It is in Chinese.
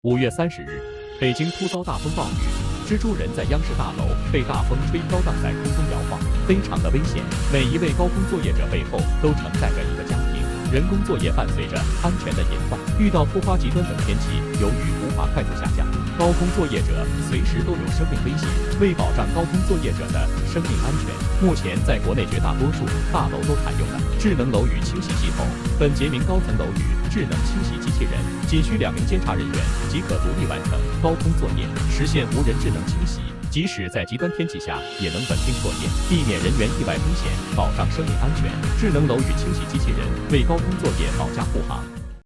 5月30日，北京突遭大风暴雨，蜘蛛人在央视大楼被大风吹飘荡在空中摇晃，非常的危险。每一位高空作业者背后都承载着一个家庭。人工作业伴随着安全的隐患，遇到突发极端等天气，由于无法快速下降，高空作业者随时都有生命危险。为保障高空作业者的生命安全，目前在国内绝大多数大楼都采用了智能楼宇清洗系统。本节名高层楼宇智能清洗机器人，仅需2名监察人员即可独立完成高空作业，实现无人智能清洗。即使在极端天气下，也能稳定作业，避免人员意外风险，保障生命安全。智能楼宇清洗机器人为高空作业保驾护航。